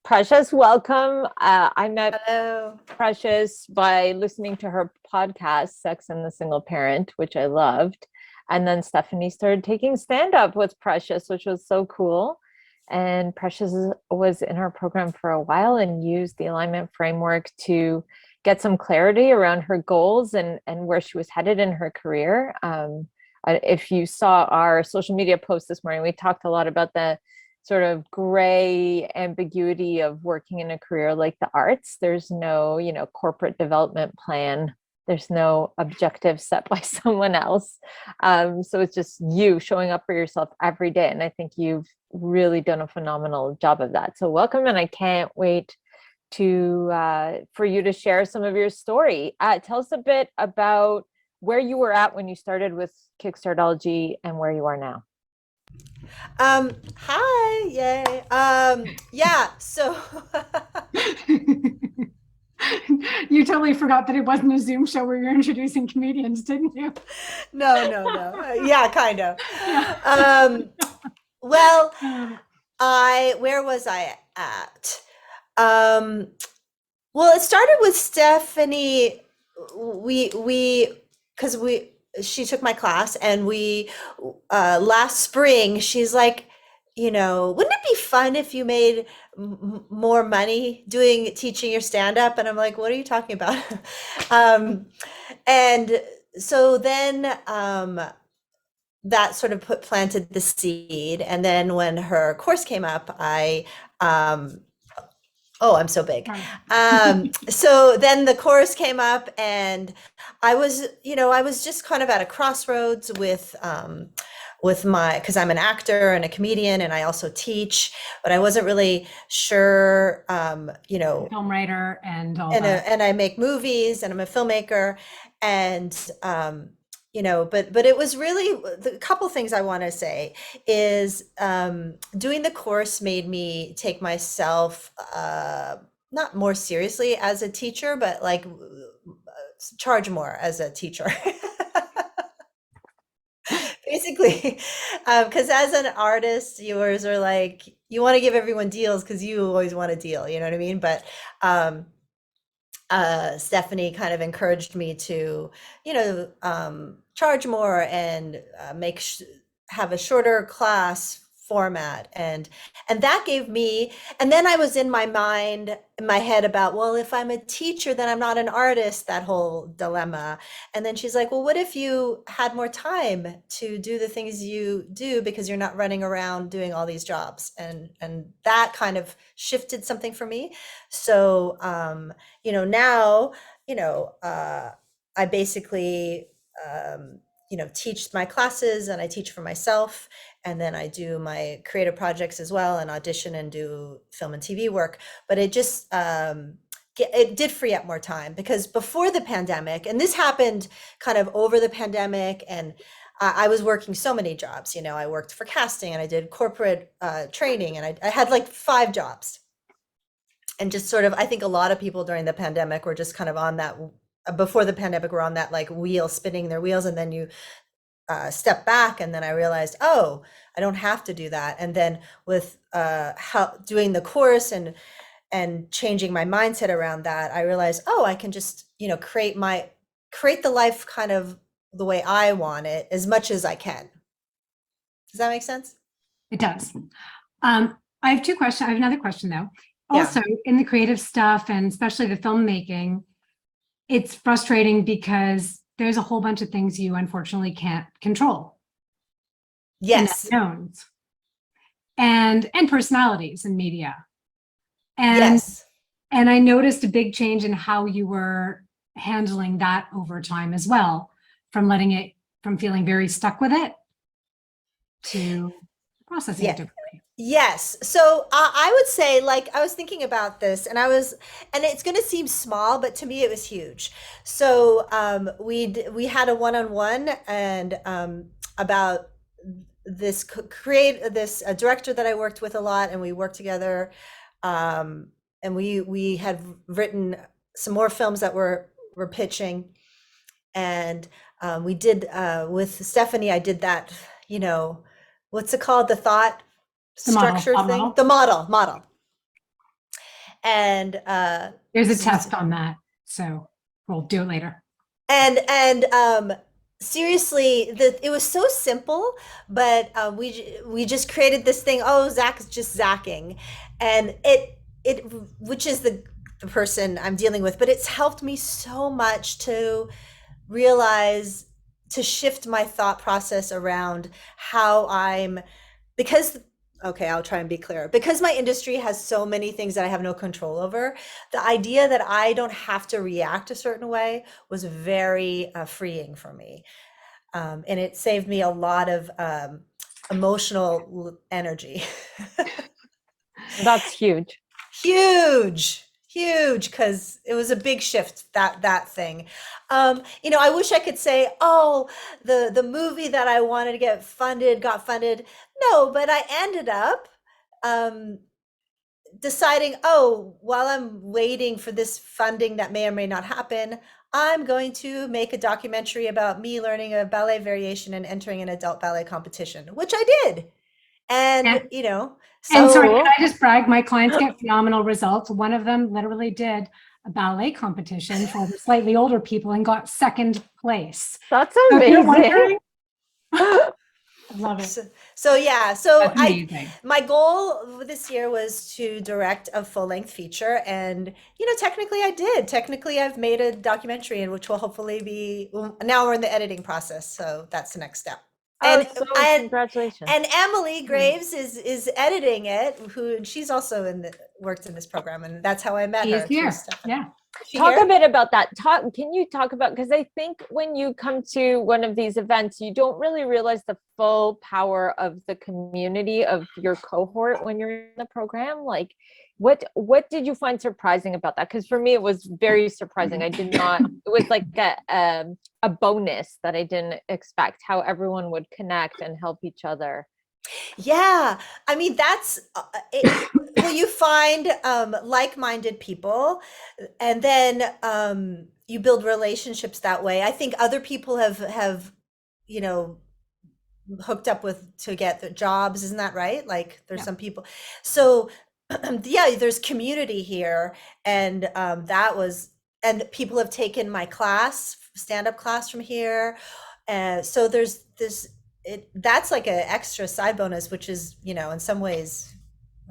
Precious, welcome. I met Hello. Precious by listening to her podcast, Sex and the Single Parent, which I loved. And then Stephanie started taking stand up with Precious, which was so cool. And Precious was in our program for a while and used the alignment framework to get some clarity around her goals and where she was headed in her career. If you saw our social media post this morning, we talked a lot about the sort of gray ambiguity of working in a career like the arts. There's no, corporate development plan. There's no objective set by someone else. So it's just you showing up for yourself every day. And I think you've really done a phenomenal job of that. So welcome. And I can't wait to for you to share some of your story. Tell us a bit about where you were at when you started with Kickstartology and where you are now. Hi, yay. Yeah, so You totally forgot that it wasn't a Zoom show where you're introducing comedians, didn't you? no. Yeah, kind of. Yeah. Well, where was I at? Um, well, it started with Stephanie. Because she took my class and last spring, she's like, wouldn't it be fun if you made more money teaching your stand up? And I'm like, what are you talking about? um, and so then that sort of planted the seed. And then when her course came up, oh, I'm so big. So then the chorus came up and I was just kind of at a crossroads with because I'm an actor and a comedian and I also teach, but I wasn't really sure, Film writer and all that. and I make movies and I'm a filmmaker and, but it was really the couple things I want to say is doing the course made me take myself not more seriously as a teacher, but like charge more as a teacher. Basically, because as an artist, yours are like you want to give everyone deals because you always want a deal, you know what I mean? But Stephanie kind of encouraged me to, charge more and have a shorter class format, and that gave me. And then I was in my head about, well, if I'm a teacher, then I'm not an artist. That whole dilemma. And then she's like, well, what if you had more time to do the things you do because you're not running around doing all these jobs? And that kind of shifted something for me. So now, I basically, teach my classes and I teach for myself. And then I do my creative projects as well and audition and do film and TV work. But it just, it did free up more time because before the pandemic, and this happened kind of over the pandemic, and I was working so many jobs. I worked for casting and I did corporate training and I had like 5 jobs. And just sort of, I think a lot of people during the pandemic were just kind of on that, before the pandemic, were on that like wheel, spinning their wheels. And then you step back, and then I realized, oh, I don't have to do that. And then with doing the course and changing my mindset around that, I realized, oh, I can just, create the life kind of the way I want it as much as I can. Does that make sense? It does. I have 2 questions. I have another question though. Yeah. Also, in the creative stuff and especially the filmmaking, it's frustrating because there's a whole bunch of things you unfortunately can't control. Yes. And unknowns. And personalities in media. And, yes. And I noticed a big change in how you were handling that over time as well, from feeling very stuck with it to processing it differently. Yes. So I would say, like, I was thinking about this and it's going to seem small, but to me it was huge. So we had a one-on-one and about this a director that I worked with a lot, and we worked together. And we had written some more films that we're pitching. And we did with Stephanie, I did that, what's it called? The thought structure thing, the model. And There's a test on that, so we'll do it later. and seriously, it was so simple, but we just created this thing. Oh, Zach is just zacking, and it which is the person I'm dealing with, but it's helped me so much to realize, to shift my thought process around how I'm, because okay, I'll try and be clear. Because my industry has so many things that I have no control over, the idea that I don't have to react a certain way was very freeing for me. And it saved me a lot of emotional energy. That's huge. Huge, because it was a big shift, that thing. I wish I could say, oh, the movie that I wanted to get funded got funded. No, but I ended up um, deciding, oh, while I'm waiting for this funding that may or may not happen, I'm going to make a documentary about me learning a ballet variation and entering an adult ballet competition, which I did. And, And so sorry, can I just brag? My clients get phenomenal results. One of them literally did a ballet competition for the slightly older people and got second place. That's So if you're amazing. wondering, I love it. So yeah, so That's amazing. my goal this year was to direct a full-length feature, and technically I did. Technically, I've made a documentary, and which will hopefully be, now we're in the editing process, so that's the next step. Oh, And so and congratulations. and Emily Graves is editing it, and she's also worked in this program, and that's how I met She her, is through here. Stephanie. Yeah. Talk a bit about that. Can you talk about, because I think when you come to one of these events, you don't really realize the full power of the community of your cohort when you're in the program. Like, what did you find surprising about that? Because for me, it was very surprising. I did not, it was like a bonus that I didn't expect, how everyone would connect and help each other. Yeah, I mean, that's it. Well, you find like-minded people, and then you build relationships that way. I think other people have you know hooked up with to get the jobs, isn't that right? Like there's Yeah. some people. So yeah, there's community here, and and people have taken my class, stand-up class from here. So there's this, that's like an extra side bonus, which is, in some ways,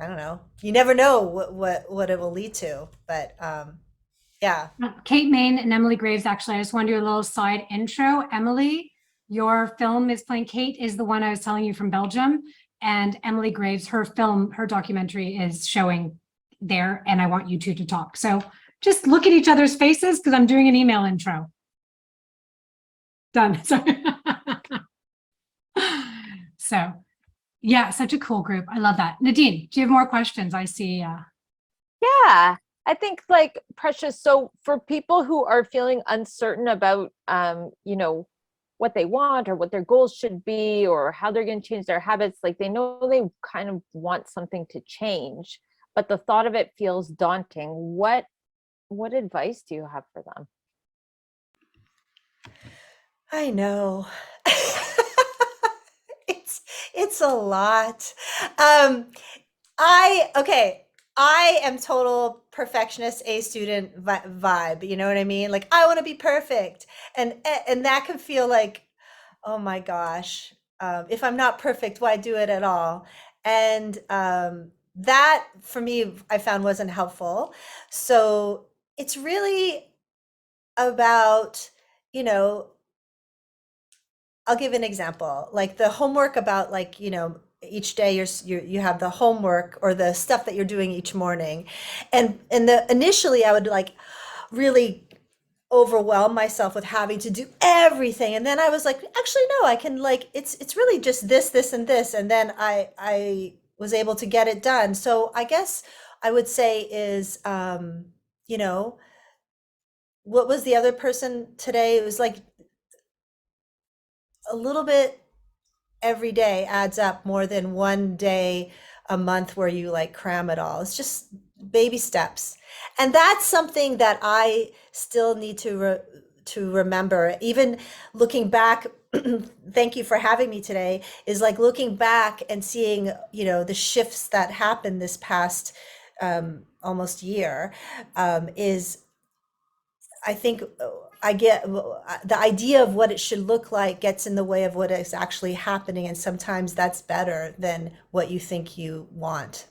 I don't know. You never know what it will lead to, but yeah. Kate Main and Emily Graves, actually, I just want to do a little side intro. Emily, your film is playing Kate, is the one I was telling you from Belgium. And Emily Graves, her documentary is showing there, and I want you two to talk. So just look at each other's faces because I'm doing an email intro. Done. Sorry. So yeah, such a cool group. I love that. Nadine, do you have more questions? I see. Yeah, I think like Precious. So for people who are feeling uncertain about, what they want or what their goals should be or how they're going to change their habits, like they know they kind of want something to change, but the thought of it feels daunting. What advice do you have for them? I know. It's a lot. Um, I am total perfectionist, A student vibe. You know what I mean? Like I want to be perfect, and that can feel like, oh my gosh, if I'm not perfect, why do it at all? And that for me, I found wasn't helpful. So it's really about, you know, I'll give an example, like the homework about, like, each day you have the homework or the stuff that you're doing each morning. And initially I would like really overwhelm myself with having to do everything. And then I was like, actually, no, I can, like, it's really just this, and this. And then I was able to get it done. So I guess I would say is, you know, what was the other person today? It was like a little bit every day adds up more than one day a month where you like cram it all. It's just baby steps. And that's something that I still need to remember. Even looking back, thank you for having me today, is like looking back and seeing, the shifts that happened this past almost year, is I think I get the idea of what it should look like gets in the way of what is actually happening. And sometimes that's better than what you think you want.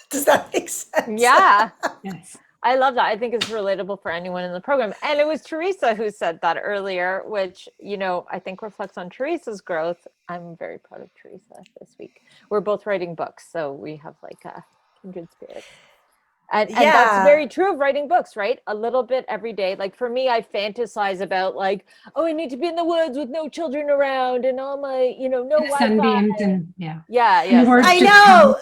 Does that make sense? Yeah. Yes. I love that. I think it's relatable for anyone in the program. And it was Teresa who said that earlier, which, I think reflects on Teresa's growth. I'm very proud of Teresa this week. We're both writing books, so we have like a kindred spirit. And that's Yeah. very true of writing books, right? A little bit every day. Like for me, I fantasize about like, oh, I need to be in the woods with no children around and all my, no Wi-Fi. Sunbeams and yeah. Yeah, And the yes. words I just come.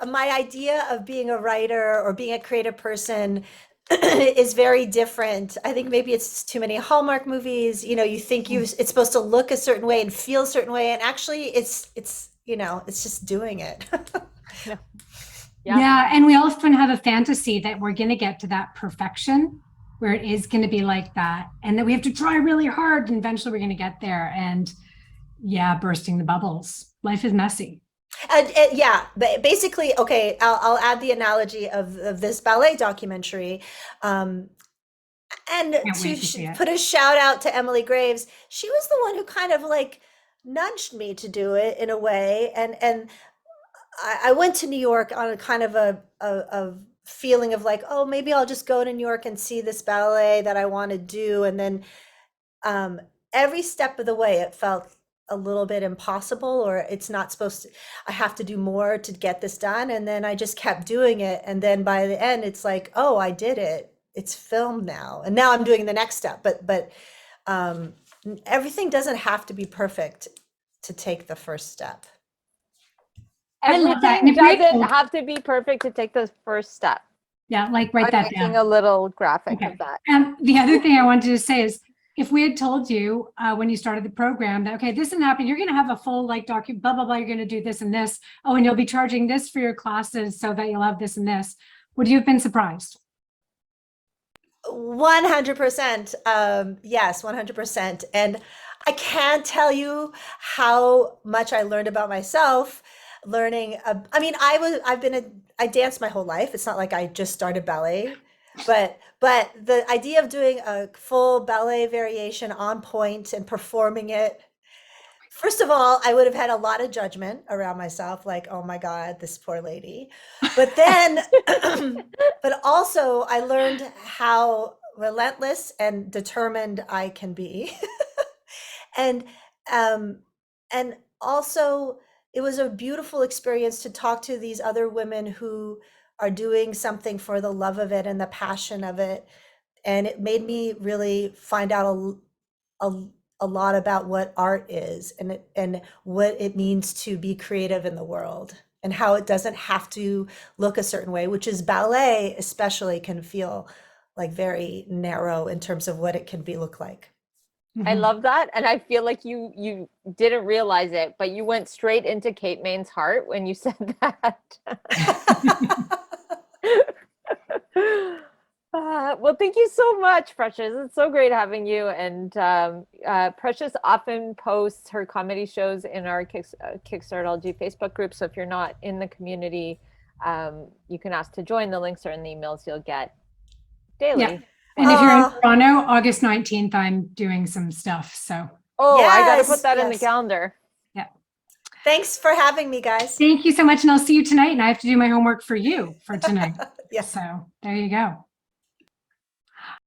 know. My idea of being a writer or being a creative person is very different. I think maybe it's too many Hallmark movies. You think it's supposed to look a certain way and feel a certain way, and actually, it's just doing it. Yeah. And we often have a fantasy that we're going to get to that perfection where it is going to be like that. And that we have to try really hard and eventually we're going to get there. And yeah, bursting the bubbles. Life is messy. Yeah, but basically, okay, I'll add the analogy of this ballet documentary. And Can't wait to see it. put a shout out to Emily Graves. She was the one who kind of like nudged me to do it in a way. And I went to New York on a kind of a feeling of like, oh, maybe I'll just go to New York and see this ballet that I want to do. And then every step of the way, it felt a little bit impossible, or it's not supposed to, I have to do more to get this done. And then I just kept doing it. And then by the end, it's like, oh, I did it. It's filmed now. And now I'm doing the next step. But everything doesn't have to be perfect to take the first step. I love that. Everything And if we had doesn't told- have to be perfect to take the first step. Yeah, like write I'm that making down. a little graphic Okay. of that. And the other thing I wanted to say is, if we had told you when you started the program that, okay, this isn't happening, you're going to have a full like document, blah, blah, blah, you're going to do this and this. Oh, and you'll be charging this for your classes so that you'll have this and this. Would you have been surprised? 100%. Yes, 100%. And I can't tell you how much I learned about myself learning. I danced my whole life. It's not like I just started ballet, but the idea of doing a full ballet variation on point and performing it, first of all, I would have had a lot of judgment around myself, like, oh my God, this poor lady. But then, but also I learned how relentless and determined I can be. And and also it was a beautiful experience to talk to these other women who are doing something for the love of it and the passion of it. And it made me really find out a lot about what art is and what it means to be creative in the world and how it doesn't have to look a certain way, which is ballet especially can feel like very narrow in terms of what it can look like. I love that. And I feel like you didn't realize it, but you went straight into Kate Main's heart when you said that. Well, thank you so much, Precious. It's so great having you. And Precious often posts her comedy shows in our Kickstartology Facebook group. So if you're not in the community, you can ask to join. The links are in the emails you'll get daily. Yeah. And if you're in Toronto, August 19th, I'm doing some stuff. So. Oh, yes, I got to put that in the calendar. Yeah. Thanks for having me, guys. Thank you so much. And I'll see you tonight. And I have to do my homework for you for tonight. Yeah. So there you go.